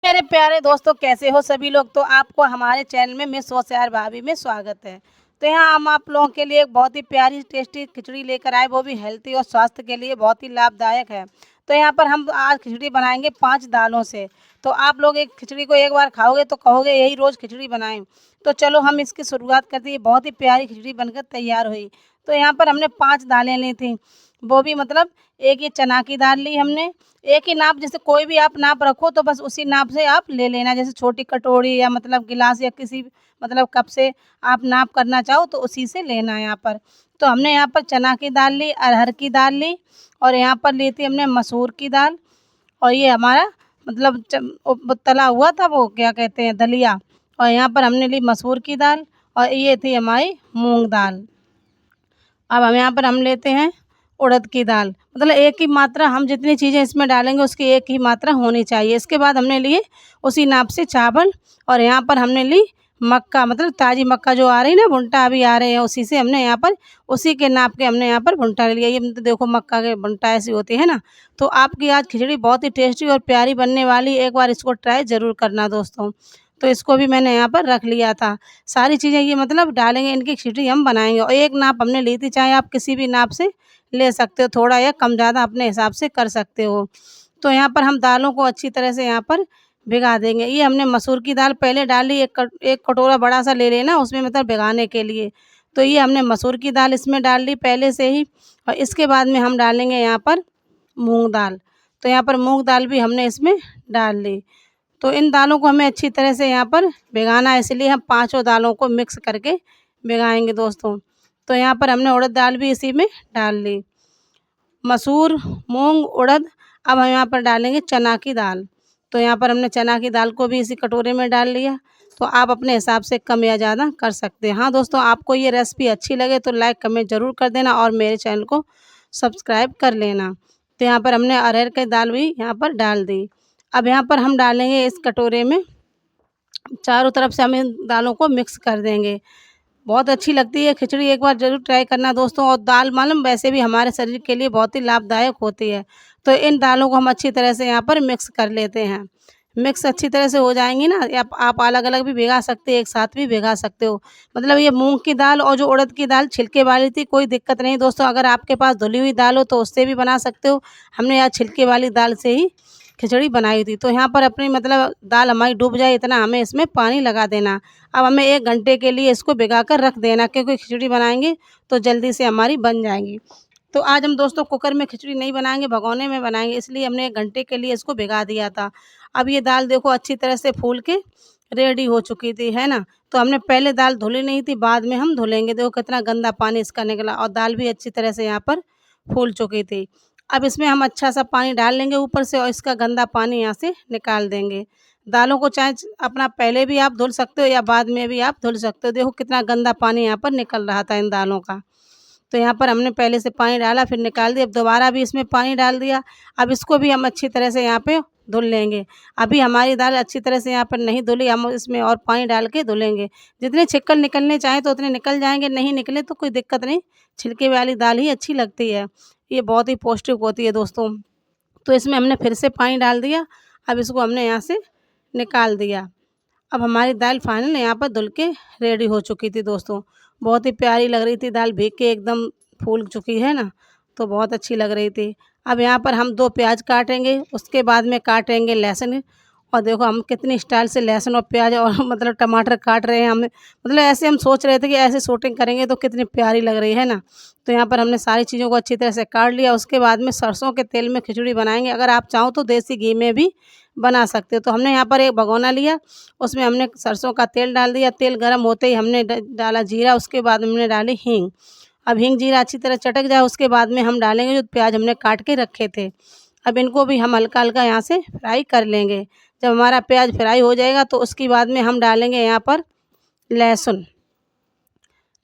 मेरे प्यारे दोस्तों, कैसे हो सभी लोग। तो आपको हमारे चैनल में मिस होशियार भाभी में स्वागत है। तो यहाँ हम आप लोगों के लिए एक बहुत ही प्यारी टेस्टी खिचड़ी लेकर आए, वो भी हेल्थी और स्वास्थ्य के लिए बहुत ही लाभदायक है। तो यहाँ पर हम आज खिचड़ी बनाएंगे 5 दालों से। तो आप लोग एक खिचड़ी को एक बार खाओगे तो कहोगे यही रोज़ खिचड़ी बनाएं। तो चलो हम इसकी शुरुआत करते हैं। बहुत ही प्यारी खिचड़ी बनकर तैयार हुई। तो यहाँ पर हमने 5 दालें ली थी, वो भी मतलब एक ये चना की दाल ली हमने। एक ही नाप, जैसे कोई भी आप नाप रखो तो बस उसी नाप से आप ले लेना, जैसे छोटी कटोरी या मतलब गिलास या किसी मतलब कप से आप नाप करना चाहो तो उसी से लेना है यहाँ पर। तो हमने यहाँ पर चना की दाल ली, अरहर की दाल ली, और यहाँ पर ली थी हमने मसूर की दाल, और ये हमारा मतलब वो तला हुआ था, वो क्या कहते हैं, दलिया। और यहाँ पर हमने ली मसूर की दाल, और ये थी हमारी मूंग दाल। अब हम लेते हैं उड़द की दाल। मतलब एक ही मात्रा, हम जितनी चीज़ें इसमें डालेंगे उसकी एक ही मात्रा होनी चाहिए। इसके बाद हमने लिए उसी नाप से चावल, और यहाँ पर हमने ली मक्का, मतलब ताज़ी मक्का जो आ रही ना, भुट्टा अभी आ रहे हैं, उसी से हमने यहाँ पर उसी के नाप के हमने यहाँ पर भुट्टा ले लिया। ये मतलब देखो मक्का के भुट्टा ऐसी होती है ना। तो आपकी आज खिचड़ी बहुत ही टेस्टी और प्यारी बनने वाली, एक बार इसको ट्राई ज़रूर करना दोस्तों। तो इसको भी मैंने यहाँ पर रख लिया था। सारी चीज़ें ये मतलब डालेंगे, इनकी खिचड़ी हम बनाएंगे। और एक नाप हमने ली थी, चाहे आप किसी भी नाप से ले सकते हो, थोड़ा या कम ज़्यादा अपने हिसाब से कर सकते हो। तो यहाँ पर हम दालों को अच्छी तरह से यहाँ पर भिगा देंगे। ये हमने मसूर की दाल पहले डाली, एक कटोरा बड़ा सा ले लेना उसमें, मतलब भिगाने के लिए। तो ये हमने मसूर की दाल इसमें डाल ली पहले से ही, और इसके बाद में हम डालेंगे यहाँ पर मूंग दाल। तो यहाँ पर मूंग दाल भी हमने इसमें डाल ली। तो इन दालों को हमें अच्छी तरह से यहाँ पर भिगाना है, इसलिए हम पाँचों दालों को मिक्स करके भिगाएंगे दोस्तों। तो यहाँ पर हमने उड़द दाल भी इसी में डाल ली, मसूर, मूंग, उड़द। अब हम यहाँ पर डालेंगे चना की दाल। तो यहाँ पर हमने चना की दाल को भी इसी कटोरे में डाल लिया। तो आप अपने हिसाब से कम या ज़्यादा कर सकते हैं। हाँ दोस्तों, आपको ये रेसिपी अच्छी लगे तो लाइक कमेंट ज़रूर कर देना, और मेरे चैनल को सब्सक्राइब कर लेना। तो यहाँ पर हमने अरहर की दाल भी यहाँ पर डाल दी। अब यहाँ पर हम डालेंगे इस कटोरे में, चारों तरफ से हम इन दालों को मिक्स कर देंगे। बहुत अच्छी लगती है खिचड़ी, एक बार ज़रूर ट्राई करना दोस्तों। और दाल मालूम वैसे भी हमारे शरीर के लिए बहुत ही लाभदायक होती है। तो इन दालों को हम अच्छी तरह से यहाँ पर मिक्स कर लेते हैं। मिक्स अच्छी तरह से हो जाएँगी ना, या आप अलग-अलग भी भिगा सकते हैं, एक साथ भी भिगा सकते हो। मतलब ये मूँग की दाल और जो उड़द की दाल छिलके वाली थी, कोई दिक्कत नहीं दोस्तों। अगर आपके पास धुली हुई दाल हो तो उससे भी बना सकते हो। हमने यहाँ छिलके वाली दाल से ही खिचड़ी बनाई थी। तो यहाँ पर अपनी मतलब दाल हमारी डूब जाए इतना हमें इसमें पानी लगा देना। अब हमें 1 घंटे के लिए इसको भिगा कर रख देना, क्योंकि खिचड़ी बनाएँगे तो जल्दी से हमारी बन जाएँगी। तो आज हम दोस्तों कुकर में खिचड़ी नहीं बनाएँगे, भगोने में बनाएँगे, इसलिए हमने 1 घंटे के लिए इसको भिगा दिया था। अब ये दाल देखो अच्छी तरह से फूल के रेडी हो चुकी थी, है ना? तो हमने पहले दाल धुली नहीं थी, बाद में हम धुलेंगे। देखो कितना गंदा पानी इसका निकला, और दाल भी अच्छी तरह से यहाँ पर फूल चुकी थी। अब इसमें हम अच्छा सा पानी डाल लेंगे ऊपर से, और इसका गंदा पानी यहाँ से निकाल देंगे। दालों को चाहे अपना पहले भी आप धुल सकते हो या बाद में भी आप धुल सकते हो। देखो कितना गंदा पानी यहाँ पर निकल रहा था इन दालों का। तो यहाँ पर हमने पहले से पानी डाला, फिर निकाल दिया, अब दोबारा भी इसमें पानी डाल दिया। अब इसको भी हम अच्छी तरह से यहाँ पे धुल लेंगे। अभी हमारी दाल अच्छी तरह से यहाँ पर नहीं धुली, हम इसमें और पानी डाल के धुलेंगे। जितने छिक्कल निकलने चाहें तो उतने निकल जाएँगे, नहीं निकले तो कोई दिक्कत नहीं, छिलके वाली दाल ही अच्छी लगती है। ये बहुत ही पौष्टिक होती है दोस्तों। तो इसमें हमने फिर से पानी डाल दिया। अब इसको हमने यहाँ से निकाल दिया। अब हमारी दाल फाइनल यहाँ पर धुल के रेडी हो चुकी थी दोस्तों। बहुत ही प्यारी लग रही थी दाल, भीग के एकदम फूल चुकी है ना, तो बहुत अच्छी लग रही थी। अब यहाँ पर हम 2 प्याज काटेंगे, उसके बाद में काटेंगे लहसुन। और देखो हम कितनी स्टाइल से लहसुन और प्याज और मतलब टमाटर काट रहे हैं। हमें मतलब ऐसे हम सोच रहे थे कि ऐसे शूटिंग करेंगे तो कितनी प्यारी लग रही है ना। तो यहाँ पर हमने सारी चीज़ों को अच्छी तरह से काट लिया। उसके बाद में सरसों के तेल में खिचड़ी बनाएंगे। अगर आप चाहो तो देसी घी में भी बना सकते हो। तो हमने यहाँ पर एक भगोना लिया, उसमें हमने सरसों का तेल डाल दिया। तेल गर्म होते ही हमने डाला जीरा, उसके बाद हमने डाली हींग। अब हींग जीरा अच्छी तरह चटक जाए, उसके बाद में हम डालेंगे जो प्याज हमने काट के रखे थे। अब इनको भी हम हल्का हल्का यहाँ से फ्राई कर लेंगे। जब हमारा प्याज फ्राई हो जाएगा तो उसके बाद में हम डालेंगे यहाँ पर लहसुन।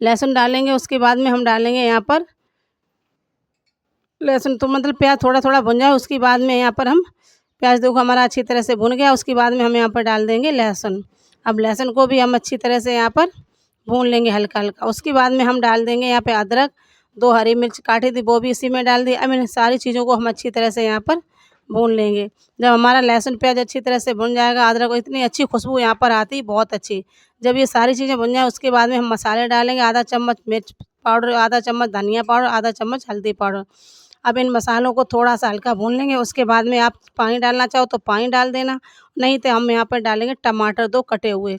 लहसुन डालेंगे, उसके बाद में हम डालेंगे यहाँ पर लहसुन। तो मतलब प्याज थोड़ा थोड़ा भुन जाए, उसके बाद में यहाँ पर हम प्याज देखो हमारा अच्छी तरह से भुन गया। उसके बाद में हम यहाँ पर डाल देंगे लहसुन। अब लहसुन को भी हम अच्छी तरह से यहाँ पर भून लेंगे हल्का हल्का। उसके बाद में हम डाल देंगे यहाँ पे अदरक, 2 हरी मिर्च काटी थी वो भी इसी में डाल दी। अब इन सारी चीज़ों को हम अच्छी तरह से यहाँ पर भून लेंगे। जब हमारा लहसुन प्याज़ अच्छी तरह से भुन जाएगा, अदरक को इतनी अच्छी खुशबू यहाँ पर आती है बहुत अच्छी। जब ये सारी चीज़ें भुन जाएँ उसके बाद में हम मसाले डालेंगे, आधा चम्मच मिर्च पाउडर, आधा चम्मच धनिया पाउडर, आधा चम्मच हल्दी पाउडर। अब इन मसालों को थोड़ा-सा हल्का भून लेंगे, उसके बाद में आप पानी डालना चाहो तो पानी डाल देना, नहीं तो हम यहाँ पर डालेंगे टमाटर 2 कटे हुए।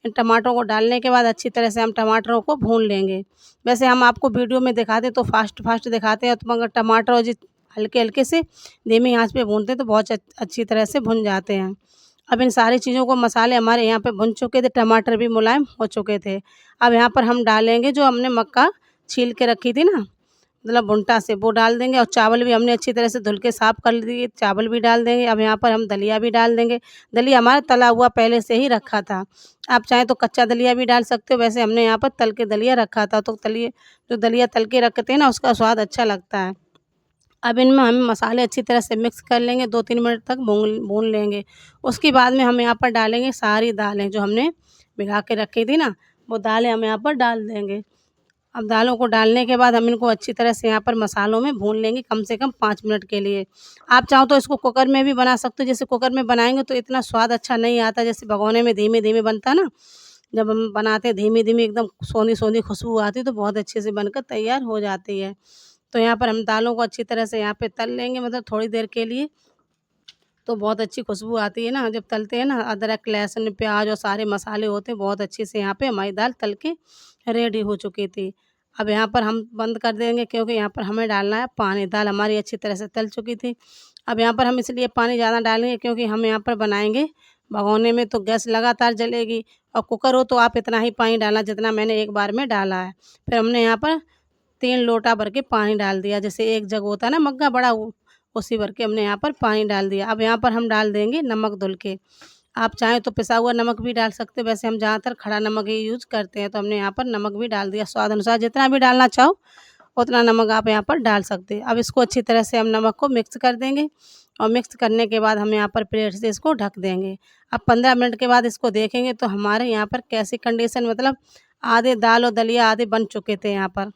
इन टमाटरों को डालने के बाद अच्छी तरह से हम टमाटरों को भून लेंगे। वैसे हम आपको वीडियो में दिखाते हैं तो फ़ास्ट दिखाते हैं, तो मगर टमाटर और हल्के-हल्के से धीमी आँच पे भूनते हैं तो बहुत अच्छी तरह से भुन जाते हैं। अब इन सारी चीज़ों को मसाले हमारे यहाँ पे भुन चुके थे, टमाटर भी मुलायम हो चुके थे। अब यहाँ पर हम डालेंगे जो हमने मक्का छील के रखी थी ना, मतलब भुनटा से, वो डाल देंगे और चावल भी हमने अच्छी तरह से धुल के साफ़ कर दिए, चावल भी डाल देंगे। अब यहाँ पर हम दलिया भी डाल देंगे। दलिया हमारा तला हुआ पहले से ही रखा था। आप चाहें तो कच्चा दलिया भी डाल सकते हो, वैसे हमने यहाँ पर तल के दलिया रखा था, तो जो दलिया तल के रखते हैं ना, उसका स्वाद अच्छा लगता है। अब इनमें हम मसाले अच्छी तरह से मिक्स कर लेंगे, 2-3 मिनट तक भून लेंगे। उसके बाद में हम यहाँ पर डालेंगे सारी दालें जो हमने भिगा के रखी थी ना, वो दालें हम यहाँ पर डाल देंगे। अब दालों को डालने के बाद हम इनको अच्छी तरह से यहाँ पर मसालों में भून लेंगे कम से कम 5 मिनट के लिए। आप चाहो तो इसको कुकर में भी बना सकते हो, जैसे कुकर में बनाएँगे तो इतना स्वाद अच्छा नहीं आता, जैसे भगोने में धीमे-धीमे बनता है ना, जब हम बनाते हैं धीमी-धीमी एकदम सोंधी-सोंधी खुशबू आती है तो बहुत अच्छे से बनकर तैयार हो जाती है। तो यहाँ पर हम दालों को अच्छी तरह से यहाँ पे तल लेंगे, मतलब थोड़ी देर के लिए, तो बहुत अच्छी खुशबू आती है ना, जब तलते हैं ना, अदरक, लहसुन, प्याज़ और सारे मसाले होते हैं, बहुत अच्छे से यहाँ पे हमारी दाल तल के रेडी हो चुकी थी। अब यहाँ पर हम बंद कर देंगे क्योंकि यहाँ पर हमें डालना है पानी, दाल हमारी अच्छी तरह से तल चुकी थी। अब यहाँ पर हम इसलिए पानी ज़्यादा डालेंगे क्योंकि हम यहाँ पर बनाएँगे भगोने में, तो गैस लगातार जलेगी, और कुकर हो तो आप इतना ही पानी डालना जितना मैंने एक बार में डाला है। फिर हमने यहाँ पर 3 लोटा भर के पानी डाल दिया, जैसे एक जग होता है ना मग्गा बड़ा, वो उसी भर के हमने यहाँ पर पानी डाल दिया। अब यहाँ पर हम डाल देंगे नमक धुल के। आप चाहें तो पिसा हुआ नमक भी डाल सकते हो, वैसे हम ज़्यादातर खड़ा नमक ही यूज़ करते हैं, तो हमने यहाँ पर नमक भी डाल दिया स्वाद अनुसार, जितना भी डालना चाहो उतना नमक आप यहाँ पर डाल सकते हैं। अब इसको अच्छी तरह से हम नमक को मिक्स कर देंगे, और मिक्स करने के बाद हम यहाँ पर प्लेट से इसको ढक देंगे। अब 15 मिनट के बाद इसको देखेंगे तो हमारे यहाँ पर कैसी कंडीशन, मतलब आधे दाल और दलिया आधे बन चुके थे यहाँ पर।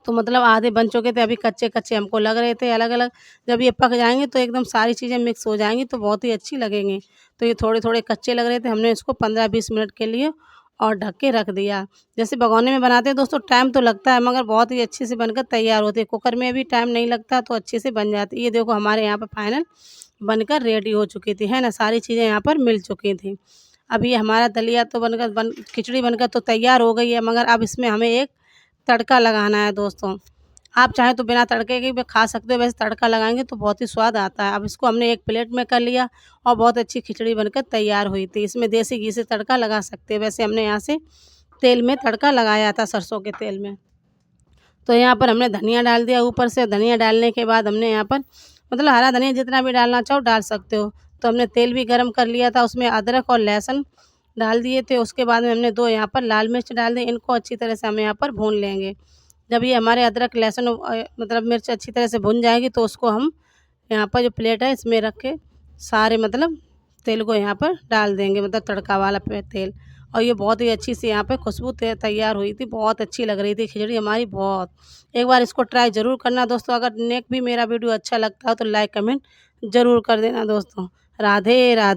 तो मतलब आधे बन चुके थे, अभी कच्चे-कच्चे हमको लग रहे थे अलग-अलग। जब ये पक जाएँगे तो एकदम सारी चीज़ें मिक्स हो जाएँगी तो बहुत ही अच्छी लगेंगी। तो ये थोड़े-थोड़े कच्चे लग रहे थे, हमने इसको 15-20 मिनट के लिए और ढक के रख दिया। जैसे भगोने में बनाते हैं दोस्तों, टाइम तो लगता है मगर बहुत ही अच्छे से बनकर तैयार होती है। कुकर में भी टाइम नहीं लगता तो अच्छे से बन जाती है। ये देखो हमारे यहाँ पे फाइनल बनकर रेडी हो चुकी थी, है ना? सारी चीज़ें यहाँ पर मिल चुकी थी। अब ये हमारा दलिया तो खिचड़ी बनकर तो तैयार हो गई है, मगर अब इसमें हमें एक तड़का लगाना है दोस्तों। आप चाहें तो बिना तड़के के भी खा सकते हो, वैसे तड़का लगाएँगे तो बहुत ही स्वाद आता है। अब इसको हमने एक प्लेट में कर लिया और बहुत अच्छी खिचड़ी बनकर तैयार हुई थी। इसमें देसी घी से तड़का लगा सकते हैं, वैसे हमने यहाँ से तेल में तड़का लगाया था, सरसों के तेल में। तो यहाँ पर हमने धनिया डाल दिया ऊपर से, धनिया डालने के बाद हमने यहाँ पर, मतलब हरा धनिया जितना भी डालना चाहो डाल सकते हो। तो हमने तेल भी गरम कर लिया था, उसमें अदरक और लहसुन डाल दिए थे। उसके बाद में हमने 2 यहाँ पर लाल मिर्च डाल दी, इनको अच्छी तरह से हम यहाँ पर भून लेंगे। जब ये हमारे अदरक, लहसुन मतलब मिर्च अच्छी तरह से भुन जाएगी तो उसको हम यहाँ पर जो प्लेट है इसमें रख के सारे, मतलब तेल को यहाँ पर डाल देंगे, मतलब तड़का वाला तेल। और ये बहुत ही अच्छी सी यहाँ पे खुशबू तैयार हुई थी, बहुत अच्छी लग रही थी खिचड़ी हमारी बहुत। एक बार इसको ट्राई ज़रूर करना दोस्तों। अगर नेक भी मेरा वीडियो अच्छा लगता हो तो लाइक कमेंट ज़रूर कर देना दोस्तों। राधे राधे।